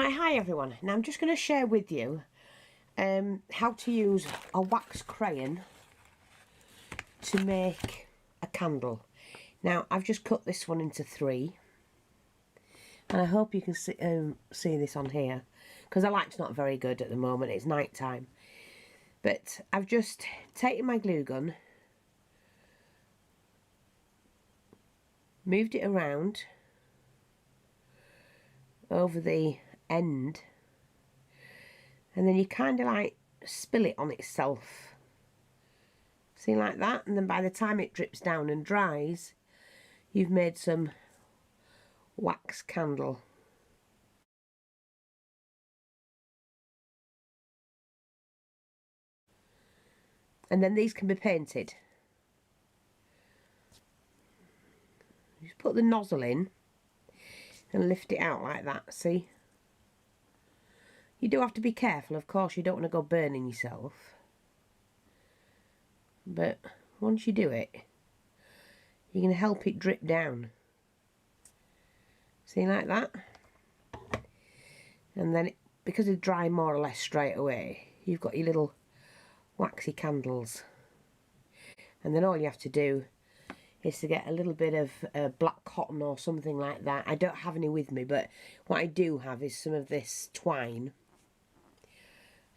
Right, hi everyone. Now I'm just going to share with you how to use a wax crayon to make a candle. Now I've just cut this one into 3, and I hope you can see this on here, because the light's not very good at the moment, it's night time. But I've just taken my glue gun, moved it around over the end, and then you kind of like spill it on itself, see, like that, and then by the time it drips down and dries, you've made some wax candle. And then these can be painted. Just put the nozzle in and lift it out like that, see? You do have to be careful, of course, you don't want to go burning yourself. But once you do it, you can help it drip down. See, like that? And then, because they dry more or less straight away, you've got your little waxy candles. And then all you have to do is to get a little bit of black cotton or something like that. I don't have any with me, but what I do have is some of this twine.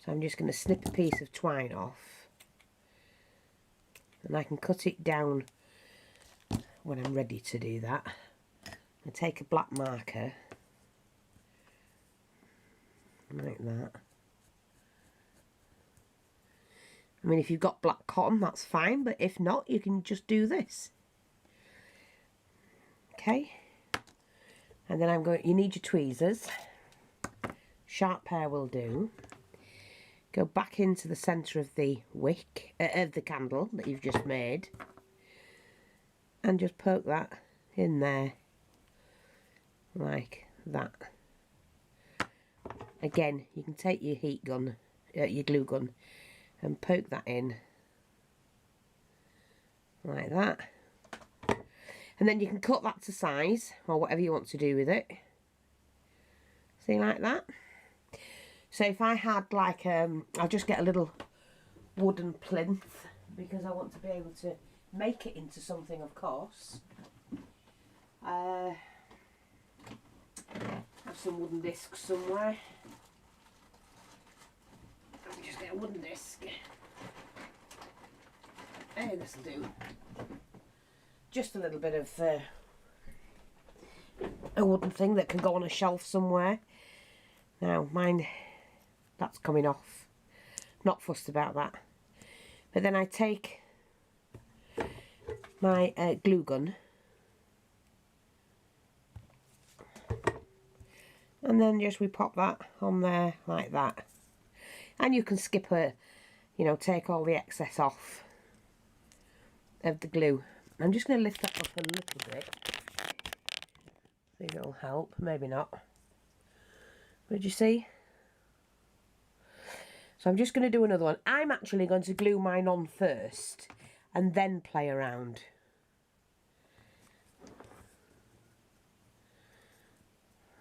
So I'm just going to snip a piece of twine off, and I can cut it down when I'm ready to do that. I take a black marker, like that. I mean, if you've got black cotton, that's fine, but if not, you can just do this. Okay, and then you need your tweezers. Sharp pair will do. Go back into the centre of the wick, of the candle that you've just made, and just poke that in there, like that. Again, you can take your heat gun, your glue gun, and poke that in, like that. And then you can cut that to size, or whatever you want to do with it. See, like that? So if I had like, I'll just get a little wooden plinth, because I want to be able to make it into something, of course. Have some wooden discs somewhere. Let me just get a wooden disc. Hey, this'll do. Just a little bit of a wooden thing that can go on a shelf somewhere. Now mine, that's coming off. Not fussed about that. But then I take my glue gun, and then just we pop that on there like that. And you can skip take all the excess off of the glue. I'm just going to lift that up a little bit. See if it'll help. Maybe not. Did you see? So I'm just going to do another one. I'm actually going to glue mine on first and then play around.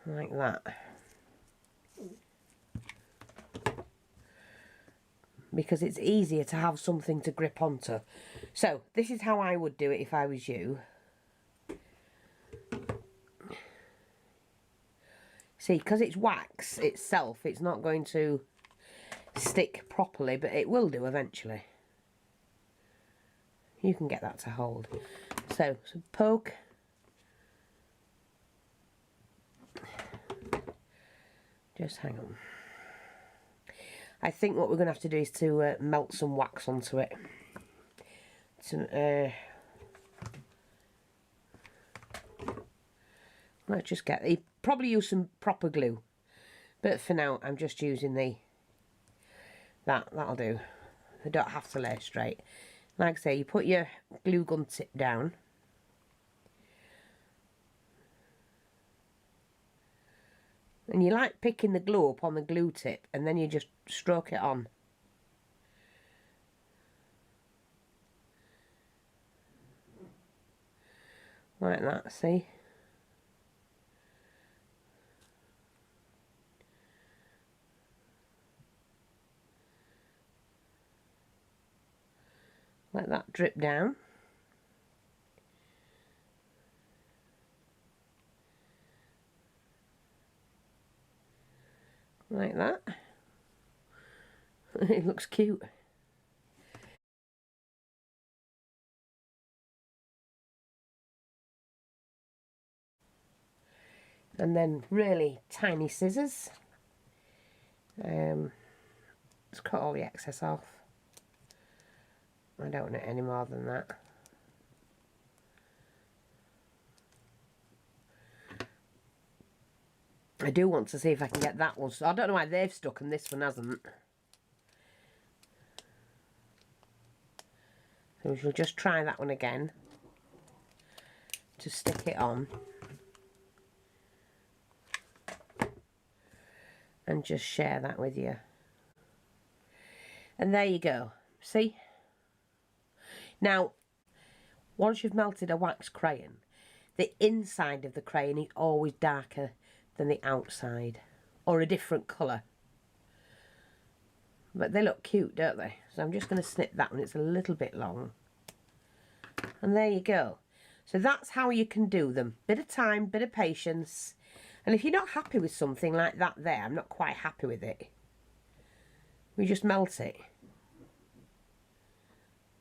Like that. Because it's easier to have something to grip onto. So this is how I would do it if I was you. See, because it's wax itself, it's not going to stick properly, but it will do eventually. You can get that to hold. So poke. Just hang on. I think what we're going to have to do is to melt some wax onto it. Let's just get, you probably use some proper glue, but for now I'm just using that'll do. I don't have to lay straight. Like I say, you put your glue gun tip down, and you like picking the glue up on the glue tip, and then you just stroke it on. Like that, see? Let that drip down. Like that. It looks cute. And then really tiny scissors. Let's cut all the excess off. I don't want it any more than that. I do want to see if I can get that one. So I don't know why they've stuck and this one hasn't. So we shall just try that one again to stick it on. And just share that with you. And there you go. See? Now, once you've melted a wax crayon, the inside of the crayon is always darker than the outside, or a different colour. But they look cute, don't they? So I'm just going to snip that one. It's a little bit long. And there you go. So that's how you can do them. Bit of time, bit of patience. And if you're not happy with something like that there, I'm not quite happy with it, we just melt it.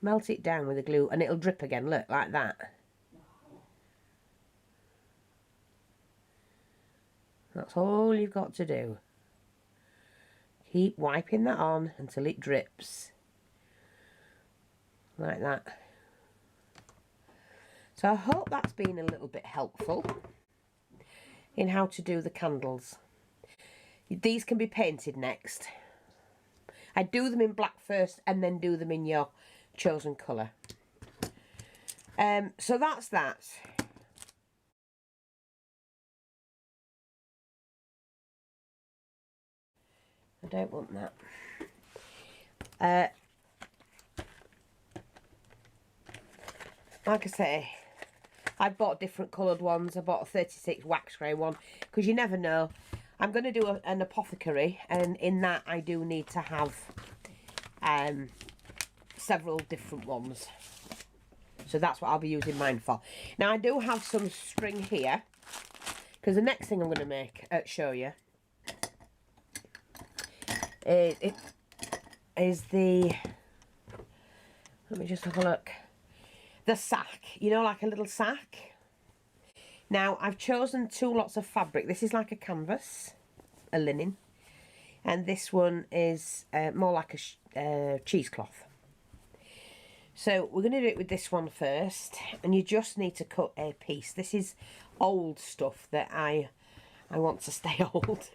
Melt it down with the glue and it'll drip again, look, like that. That's all you've got to do. Keep wiping that on until it drips. Like that. So I hope that's been a little bit helpful in how to do the candles. These can be painted next. I do them in black first and then do them in your chosen colour. So that's that. I don't want that. Like I say, I bought different coloured ones. I bought a 36 wax grey one because you never know. I'm going to do an apothecary, and in that I do need to have several different ones. So that's what I'll be using mine for. Now I do have some string here because the next thing I'm going to show you is the, let me just have a look, the sack, you know, like a little sack. Now I've chosen 2 lots of fabric. This is like a canvas, a linen, and this one is more like a cheesecloth. So we're going to do it with this one first, and you just need to cut a piece. This is old stuff that I want to stay old.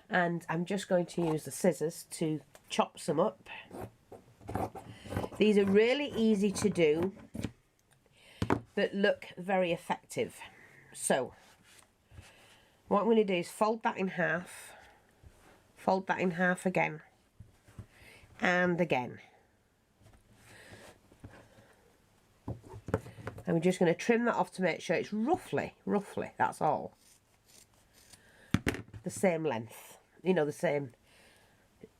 And I'm just going to use the scissors to chop some up. These are really easy to do, but look very effective. So what I'm going to do is fold that in half again, and again. And we're just going to trim that off to make sure it's roughly, that's all, the same length. You know, the same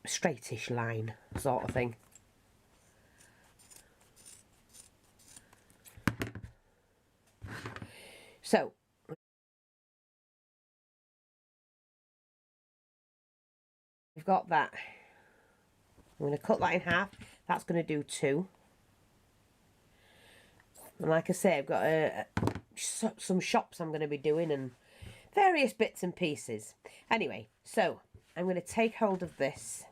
straightish line sort of thing. So we've got that. I'm going to cut that in half. That's going to do 2. And like I say, I've got some shops I'm going to be doing and various bits and pieces. Anyway, so I'm going to take hold of this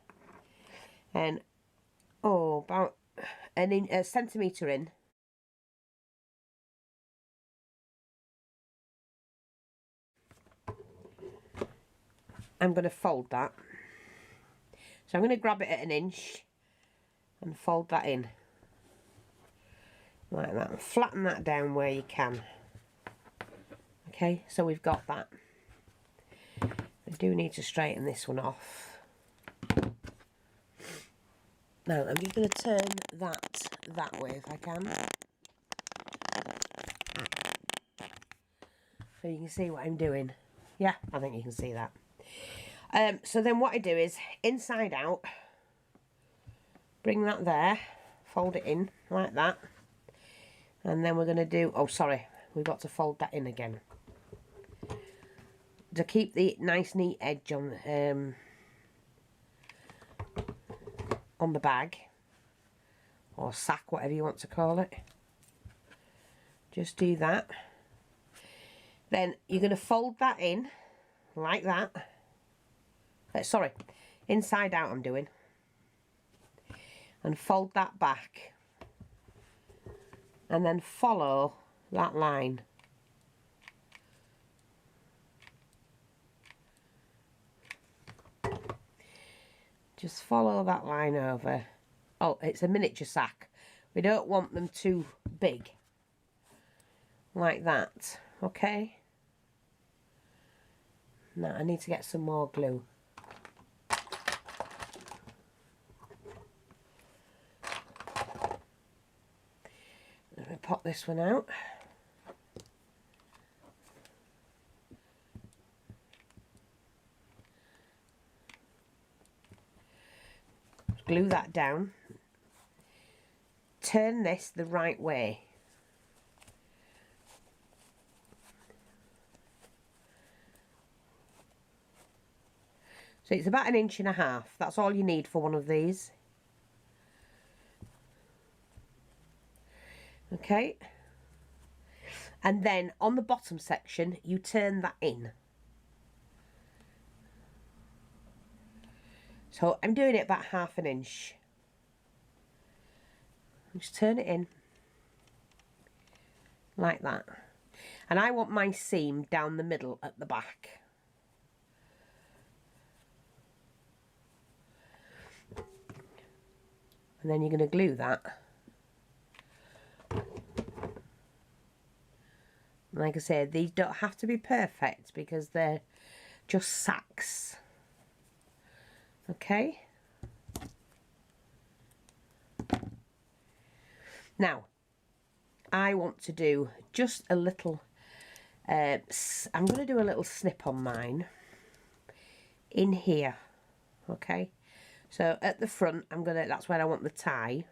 and about a centimetre in. I'm going to fold that. So I'm going to grab it at 1 inch and fold that in like that, and flatten that down where you can. Okay, so we've got that. I do need to straighten this one off. Now I'm just going to turn that way if I can, so you can see what I'm doing. Yeah, I think you can see that. So then what I do is inside out, bring that there, fold it in like that, and then we're going to do, oh sorry, we've got to fold that in again to keep the nice neat edge on the bag or sack, whatever you want to call it. Just do that. Then you're going to fold that in like that. Sorry, inside out I'm doing, and fold that back, and then follow that line. Just follow that line over. Oh, it's a miniature sack. We don't want them too big. Like that. Okay? Now I need to get some more glue. Let me pop this one out. Glue that down. Turn this the right way. So it's about 1.5 inches. That's all you need for one of these. Okay. And then on the bottom section, you turn that in. So I'm doing it about 1/2 inch. Just turn it in like that. And I want my seam down the middle at the back. And then you're going to glue that. Like I said, these don't have to be perfect because they're just sacks. Okay. Now, I want to do just a little, I'm going to do a little snip on mine in here. Okay. So at the front, that's where I want the tie.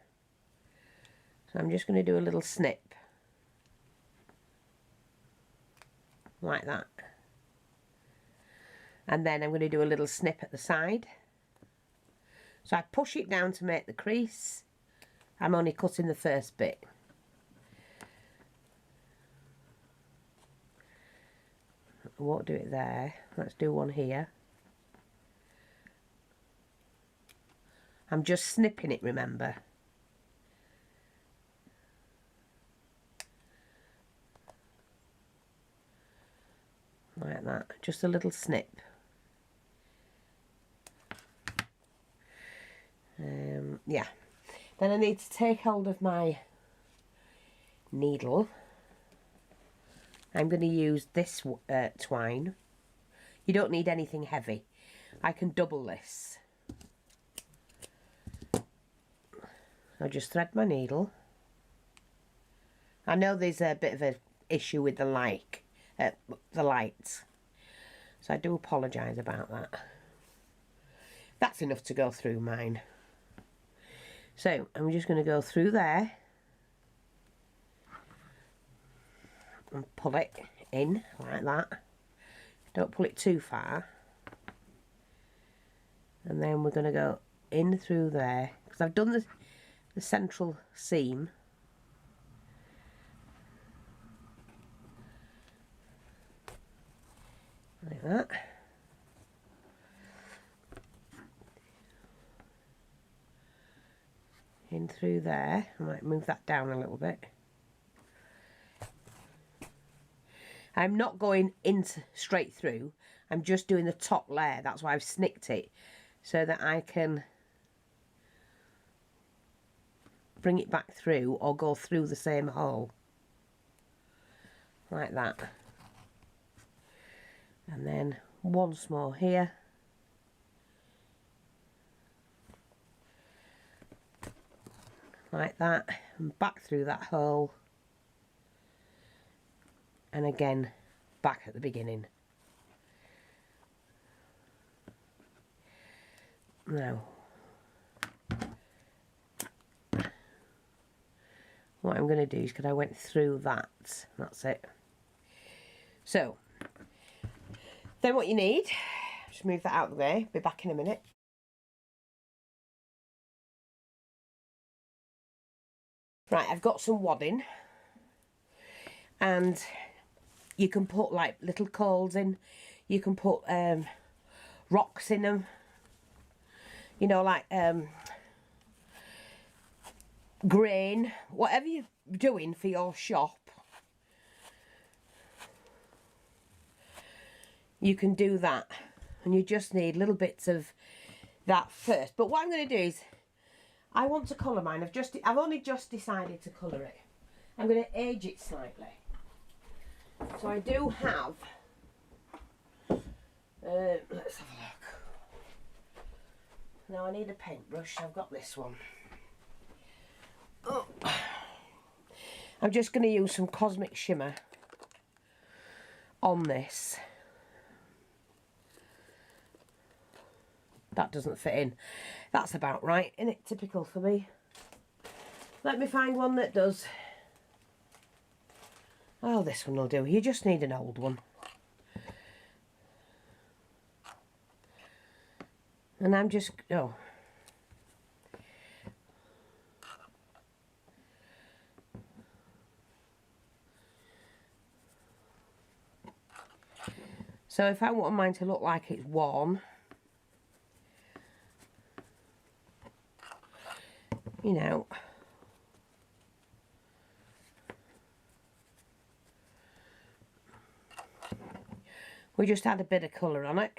So I'm just going to do a little snip. Like that. And then I'm going to do a little snip at the side. So I push it down to make the crease. I'm only cutting the first bit. I won't do it there. Let's do one here. I'm just snipping it, remember. Like that. Just a little snip. Yeah. Then I need to take hold of my needle. I'm going to use this twine. You don't need anything heavy. I can double this. I'll just thread my needle. I know there's a bit of an issue with the lights, so I do apologise about that. That's enough to go through mine. So I'm just going to go through there and pull it in like that. Don't pull it too far. And then we're going to go in through there, because I've done the central seam. Like that. In through there. I might move that down a little bit. I'm not going into straight through. I'm just doing the top layer. That's why I've snicked it, so that I can bring it back through or go through the same hole. Like that. And then once more here. Like that, and back through that hole, and again back at the beginning. Now what I'm going to do is, because I went through that, that's it. So then what you need, just move that out of the way, be back in a minute. Right, I've got some wadding, and you can put like little coals in, you can put rocks in them, you know, like grain, whatever you're doing for your shop, you can do that, and you just need little bits of that first. But what I'm going to do is, I want to colour mine. I've only just decided to colour it. I'm going to age it slightly. So I do have, let's have a look. Now I need a paintbrush. I've got this one. Oh. I'm just going to use some Cosmic Shimmer on this. That doesn't fit in. That's about right, isn't it? Typical for me. Let me find one that does. Oh, this one will do. You just need an old one. And I'm just, oh. So if I want mine to look like it's worn, you know, we just add a bit of colour on it.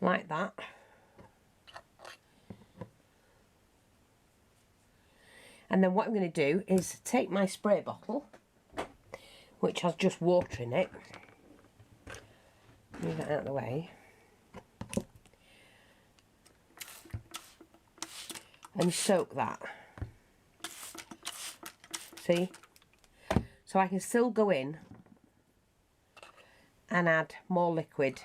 Like that. And then what I'm going to do is take my spray bottle, which has just water in it, move that out of the way, and soak that. See? So I can still go in and add more liquid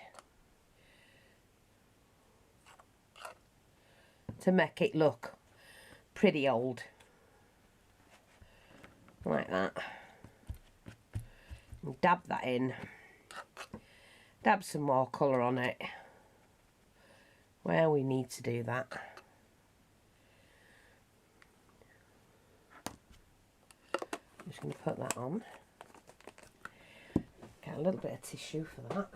to make it look pretty old. Like that. And dab that in. Dab some more colour on it where we need to do that. I'm just going to put that on. Get a little bit of tissue for that.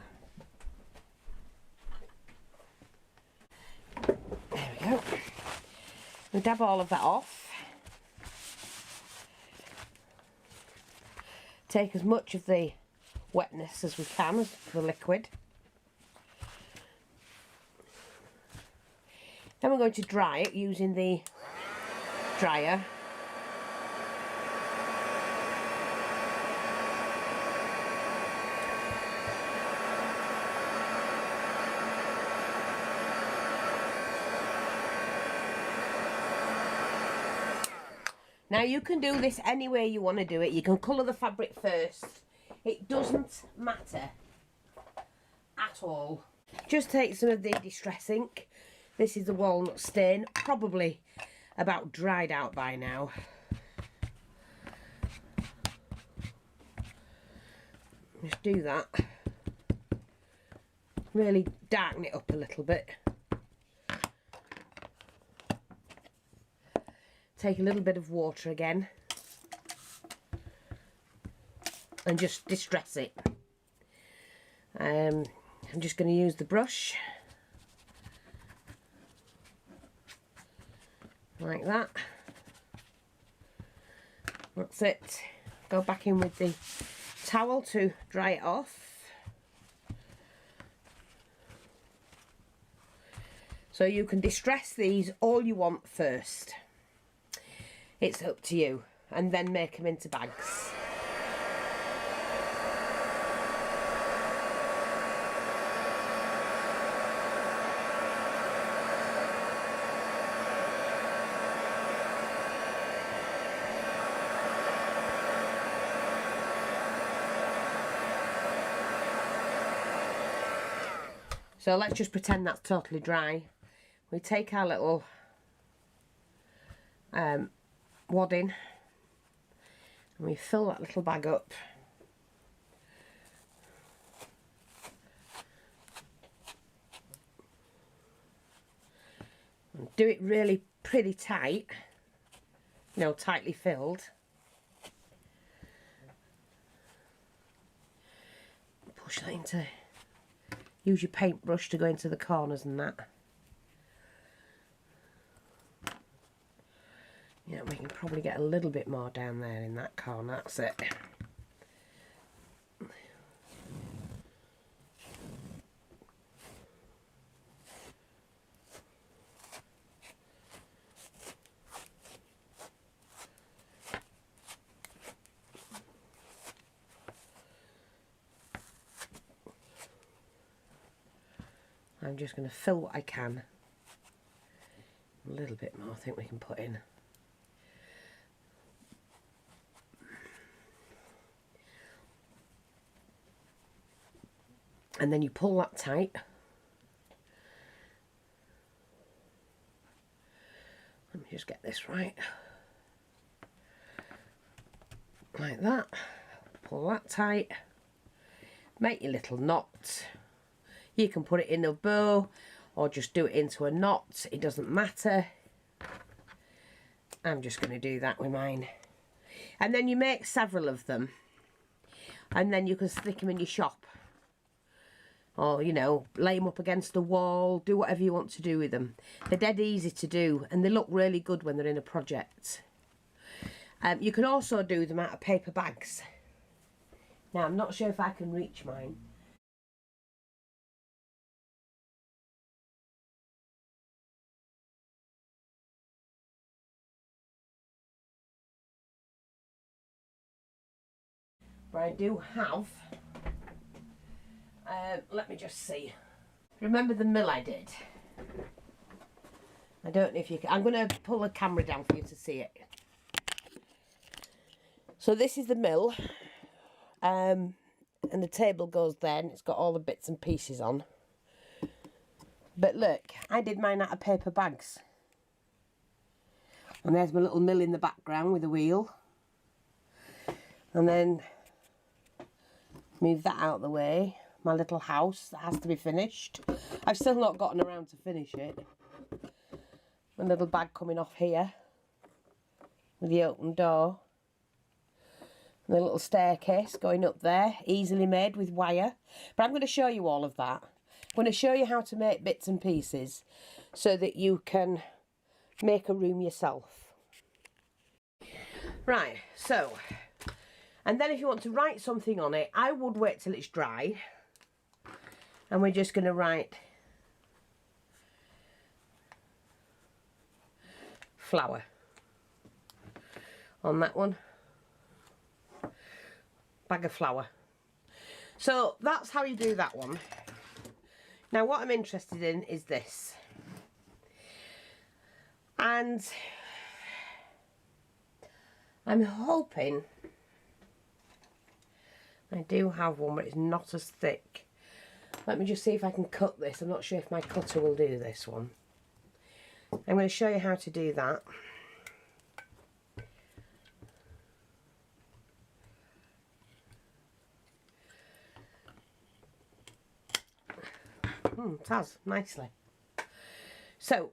There we go. We dab all of that off. Take as much of the wetness as we can, as the liquid. Then we're going to dry it using the dryer. Now you can do this any way you want to do it. You can colour the fabric first. It doesn't matter at all. Just take some of the Distress ink. This is the walnut stain, probably about dried out by now. Just do that. Really darken it up a little bit. Take a little bit of water again and just distress it. I'm just going to use the brush like that. That's it. Go back in with the towel to dry it off. So you can distress these all you want first. It's up to you, and then make them into bags. So let's just pretend that's totally dry. We take our little wadding and we fill that little bag up. And do it really pretty tight, you know, tightly filled. Push that into, use your paintbrush to go into the corners and that. Yeah, we can probably get a little bit more down there in that corner, that's it. I'm just going to fill what I can. A little bit more I think we can put in. And then you pull that tight. Let me just get this right. Like that. Pull that tight. Make your little knot. You can put it in a bow or just do it into a knot. It doesn't matter. I'm just going to do that with mine. And then you make several of them. And then you can stick them in your shop. Or, you know, lay them up against the wall. Do whatever you want to do with them. They're dead easy to do. And they look really good when they're in a project. You can also do them out of paper bags. Now, I'm not sure if I can reach mine. But I do have, let me just see. Remember the mill I did? I don't know if you can, I'm going to pull the camera down for you to see it. So this is the mill, and the table goes there and it's got all the bits and pieces on. But look, I did mine out of paper bags. And there's my little mill in the background with a wheel. And then move that out of the way. My little house that has to be finished. I've still not gotten around to finish it. My little bag coming off here with the open door. And the little staircase going up there, easily made with wire. But I'm going to show you all of that. I'm going to show you how to make bits and pieces so that you can make a room yourself. Right, so, and then if you want to write something on it, I would wait till it's dry. And we're just going to write flower on that one. Bag of flour. So that's how you do that one. Now what I'm interested in is this. And I'm hoping, I do have one but it's not as thick. Let me just see if I can cut this. I'm not sure if my cutter will do this one. I'm going to show you how to do that. It has, nicely. So,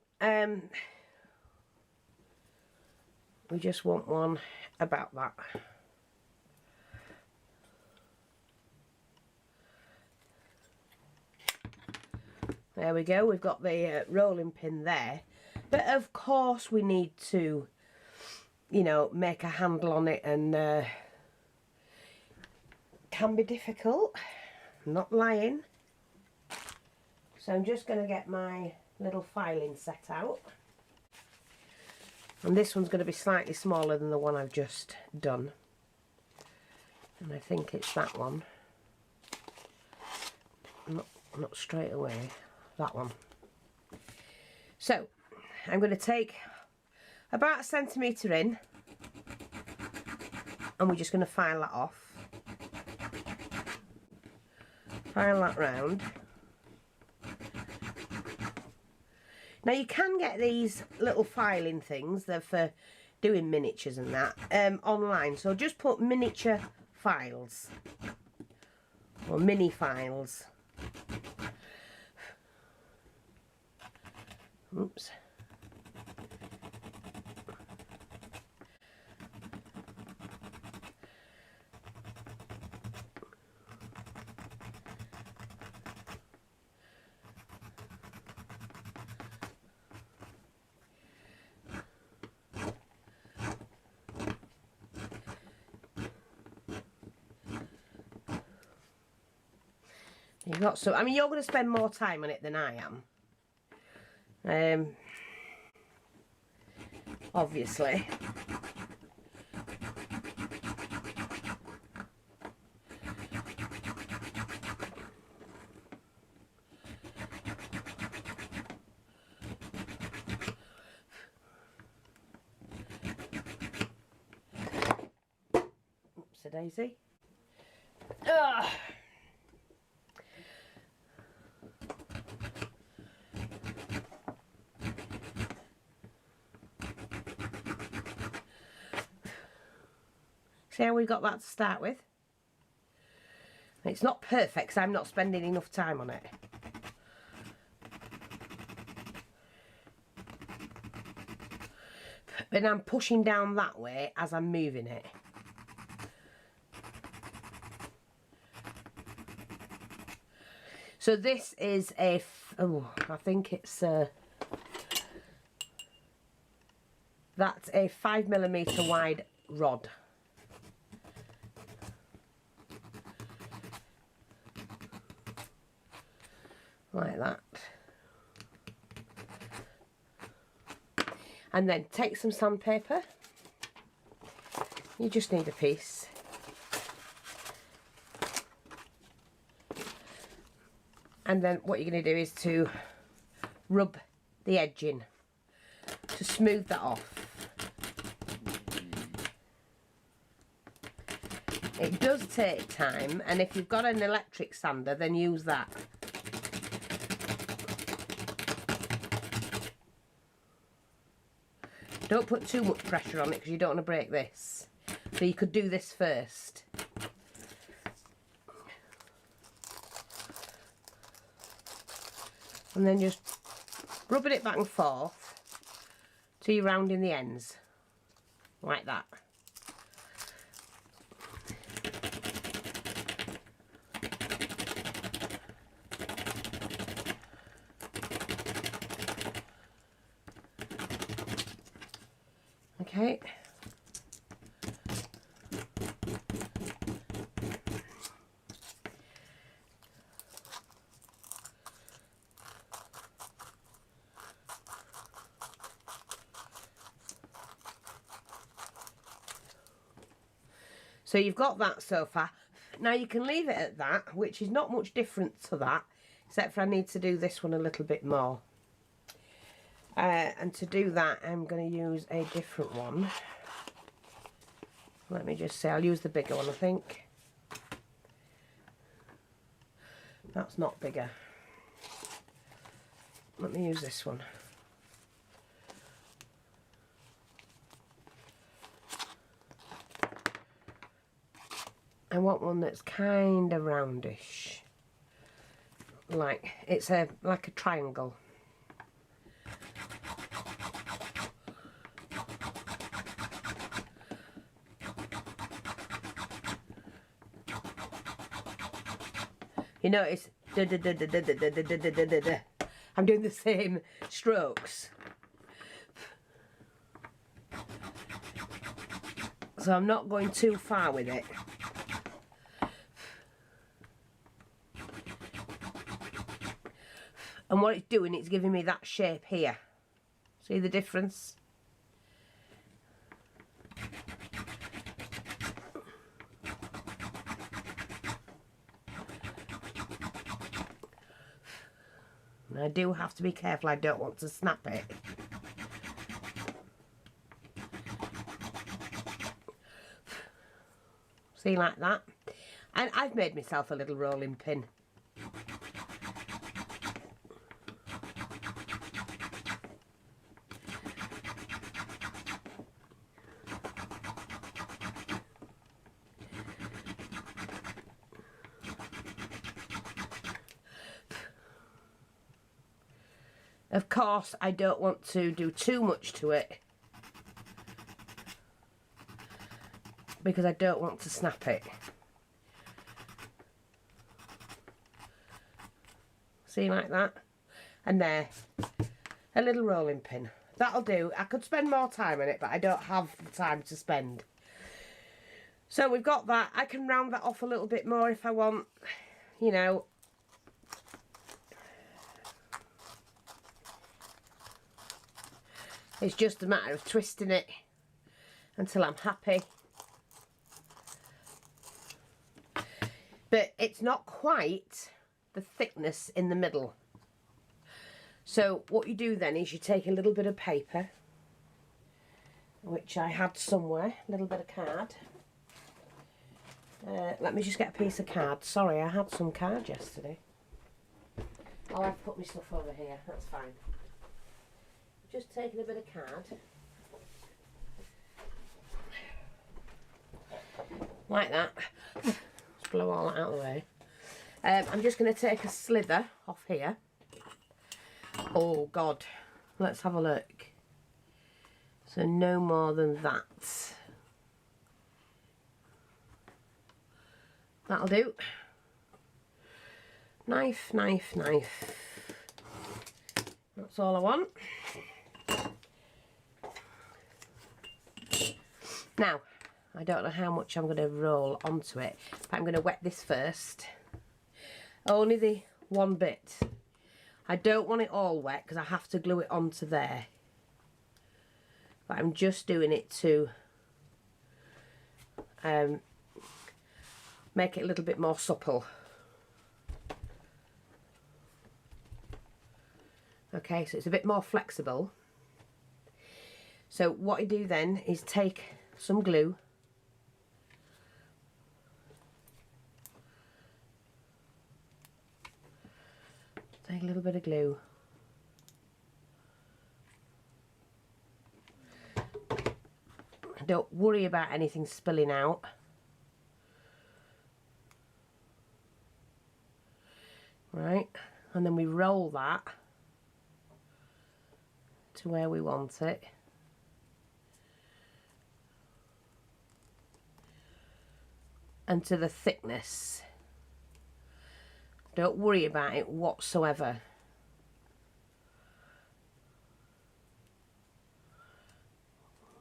we just want one about that. There we go, we've got the rolling pin there. But of course we need to, you know, make a handle on it, and can be difficult, I'm not lying. So I'm just going to get my little filing set out. And this one's going to be slightly smaller than the one I've just done. And I think it's that one. Not straight away. That one. So I'm going to take about 1 centimetre in, and we're just going to file that off. File that round. Now you can get these little filing things, they're for doing miniatures and that, online. So just put miniature files or mini files. Oops. You've got some, I mean, you're going to spend more time on it than I am. Obviously. Oops, daisy. Ugh. See how we got that to start with? It's not perfect because I'm not spending enough time on it. But I'm pushing down that way as I'm moving it. So this is a, I think it's that's a 5mm wide rod. Like that. And then take some sandpaper. You just need a piece. And then what you're going to do is to rub the edging to smooth that off. It does take time, and if you've got an electric sander, then use that. Don't put too much pressure on it because you don't want to break this. So you could do this first. And then just rubbing it back and forth till you're rounding the ends. Like that. Okay. So you've got that so far. Now you can leave it at that, which is not much different to that, except for I need to do this one a little bit more. And to do that, I'm going to use a different one. Let me just say, I'll use the bigger one, I think. That's not bigger. Let me use this one. I want one that's kind of roundish. Like, it's like a triangle. You notice, I'm doing the same strokes. So I'm not going too far with it. And what it's doing, it's giving me that shape here. See the difference? I do have to be careful, I don't want to snap it. See, like that? And I've made myself a little rolling pin. Of course, I don't want to do too much to it because I don't want to snap it. See, like that? And there, a little rolling pin. That'll do. I could spend more time on it, but I don't have the time to spend. So we've got that. I can round that off a little bit more if I want, you know. It's just a matter of twisting it until I'm happy. But it's not quite the thickness in the middle. So what you do then is you take a little bit of paper, which I had somewhere, a little bit of card. Let me just get a piece of card. Sorry, I had some card yesterday. Oh, I've put my stuff over here, that's fine. Just taking a bit of card. Like that. Let's blow all that out of the way. I'm just going to take a slither off here. Oh God, let's have a look. So no more than that. That'll do. Knife, knife, knife. That's all I want. Now, I don't know how much I'm going to roll onto it, but I'm going to wet this first. Only the one bit. I don't want it all wet because I have to glue it onto there. But I'm just doing it to make it a little bit more supple. Okay, so it's a bit more flexible. So what I do then is take some glue. Take a little bit of glue. Don't worry about anything spilling out. Right, and then we roll that to where we want it. And to the thickness. Don't worry about it whatsoever.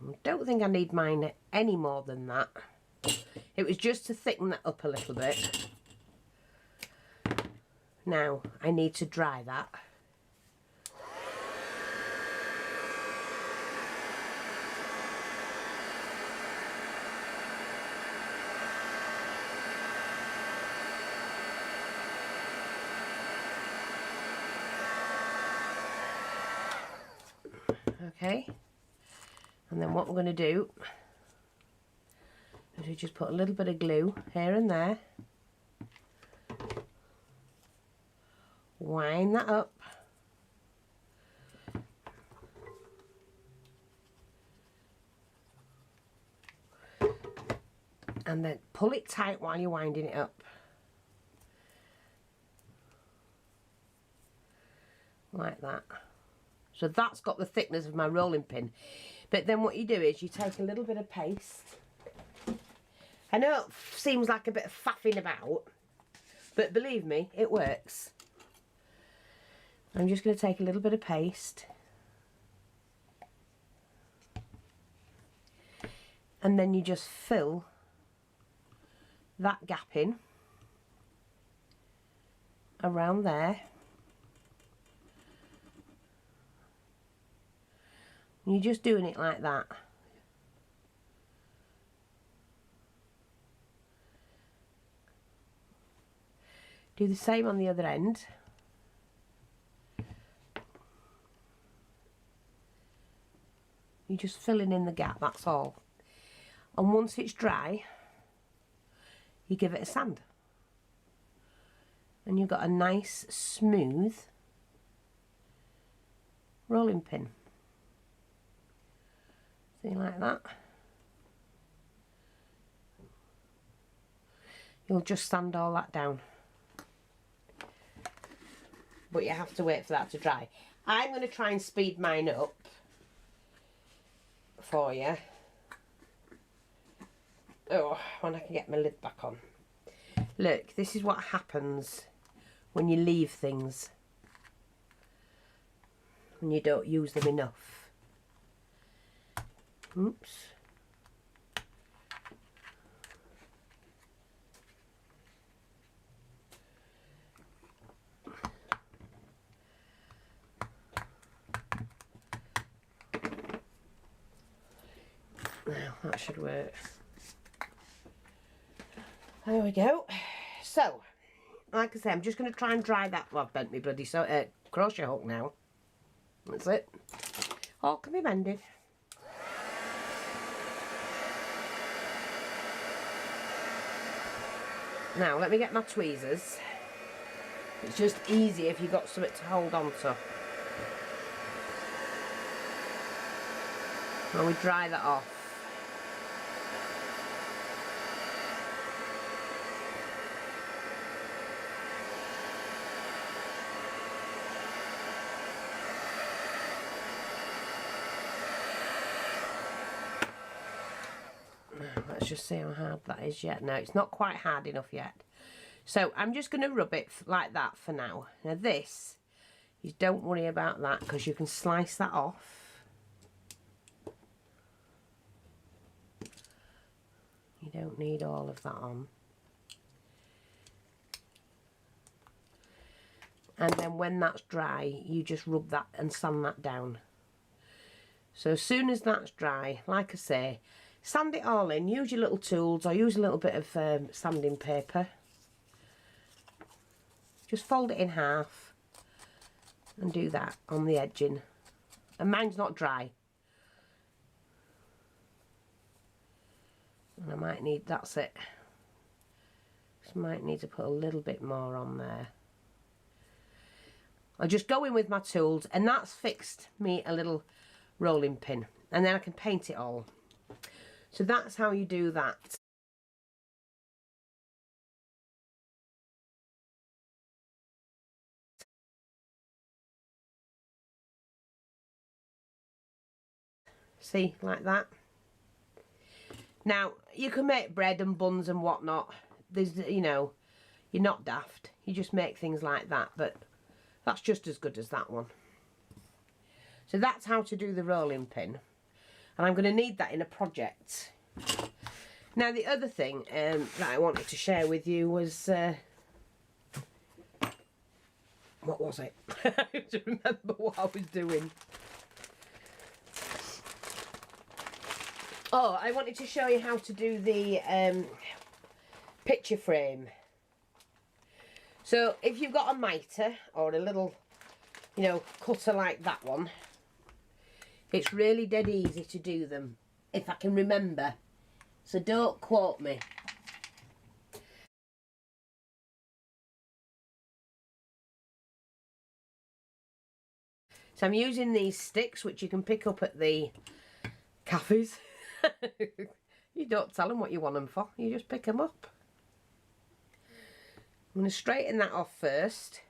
I don't think I need mine any more than that. It was just to thicken that up a little bit. Now I need to dry that. Okay, and then what we're going to do is we just put a little bit of glue here and there, wind that up, and then pull it tight while you're winding it up, like that. So that's got the thickness of my rolling pin. But then what you do is you take a little bit of paste. I know it seems like a bit of faffing about, but believe me, it works. I'm just going to take a little bit of paste. And then you just fill that gap in around there. You're just doing it like that. Do the same on the other end. You're just filling in the gap, that's all. And once it's dry, you give it a sand. And you've got a nice, smooth rolling pin. See, like that. You'll just sand all that down. But you have to wait for that to dry. I'm going to try and speed mine up for you. Oh, when I can get my lid back on. Look, this is what happens when you leave things, when you don't use them enough. Oops. Now, that should work. There we go. So, like I say, I'm just going to try and dry that. Well, I've bent me bloody crochet hook now. That's it. All can be mended. Now, let me get my tweezers. It's just easy if you've got something to hold on to. When we dry that off. Let's just see how hard that is yet. No, it's not quite hard enough yet. So I'm just going to rub it like that for now. Now this, you don't worry about that because you can slice that off. You don't need all of that on. And then when that's dry, you just rub that and sand that down. So as soon as that's dry, like I say, sand it all in. Use your little tools or use a little bit of sanding paper. Just fold it in half and do that on the edging. And mine's not dry. And I might need, that's it. Just might need to put a little bit more on there. I'll just go in with my tools, and that's fixed me a little rolling pin. And then I can paint it all. So that's how you do that. See, like that. Now, you can make bread and buns and whatnot. There's, you know, you're not daft. You just make things like that, but that's just as good as that one. So that's how to do the rolling pin. And I'm going to need that in a project. Now, the other thing that I wanted to share with you was... what was it? I have to remember what I was doing. Oh, I wanted to show you how to do the picture frame. So if you've got a mitre or a little, you know, cutter like that one, it's really dead easy to do them, if I can remember. So don't quote me. So I'm using these sticks, which you can pick up at the cafes. You don't tell them what you want them for, you just pick them up. I'm going to straighten that off first.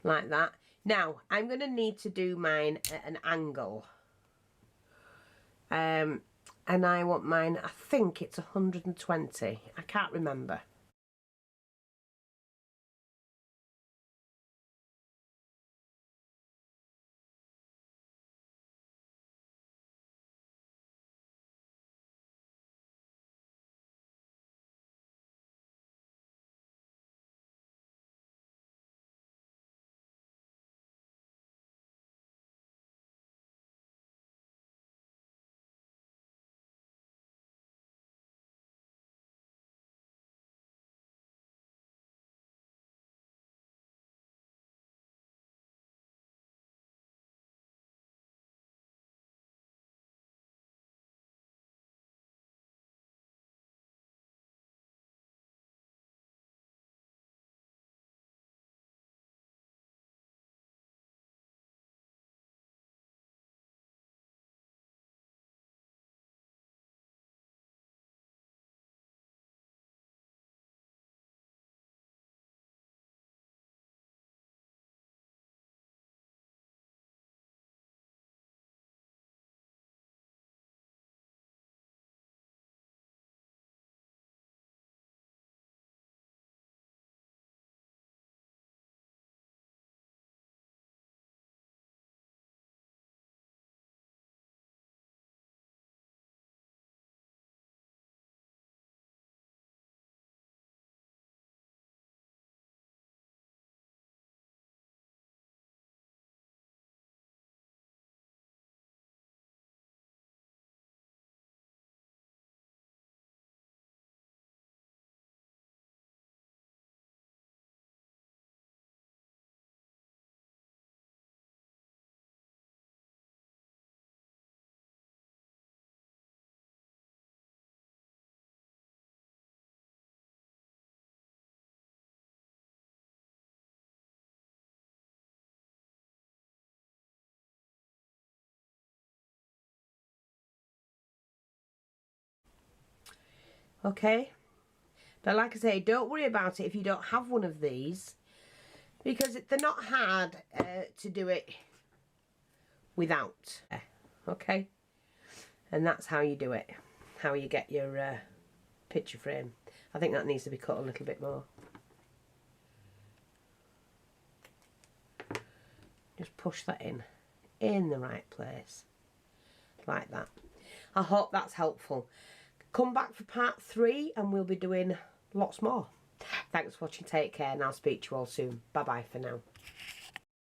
Like that. Now, I'm going to need to do mine at an angle. And I want mine, I think it's 120. I can't remember. Okay? But like I say, don't worry about it if you don't have one of these, because they're not hard to do it without. Okay? And that's how you do it. How you get your picture frame. I think that needs to be cut a little bit more. Just push that in the right place. Like that. I hope that's helpful. Come back for part 3 and we'll be doing lots more. Thanks for watching. Take care and I'll speak to you all soon. Bye bye for now.